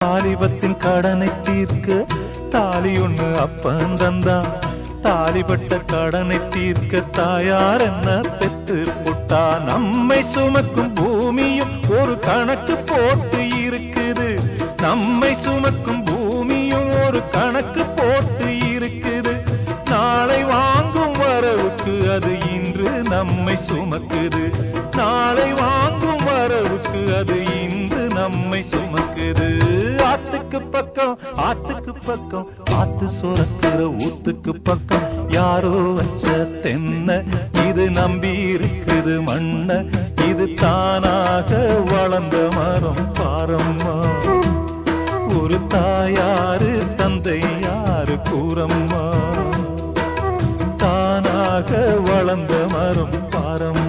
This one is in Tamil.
வாலிபத்தின் கடனை தீர்க்க தாலி ஒண்ணு அப்பன் தந்தான். தாலிபட்ட கடனை தீர்க்க தாயார் என்ன பெத்து புட்டா. நம்மை சுமக்கும் பூமியும் ஒரு கணக்கு போட்டு இருக்குது. நம்மை சுமக்கும் பூமியும் ஒரு கணக்கு போட்டு இருக்குது. நாளை வாங்கும் வரவுக்கு அது இன்று நம்மை சுமக்குது. நாளை வாங்கும் வரவுக்கு அது இன்று நம்மை சுமக்குது. ஆத்துக்கு பக்கம் ஆத்துக்கு பக்கம் ஆத்து சுரக்கிற ஊத்துக்கு பக்கம் யாரோ வச்ச தென்ன இது நம்பி இருக்குது மண்ண. இது தானாக வளர்ந்த மரம் பாரம்மா. ஒரு தாயாரு தந்தை யாரு கூறம்மா. தானாக வளர்ந்த மரம் பாரம்மா.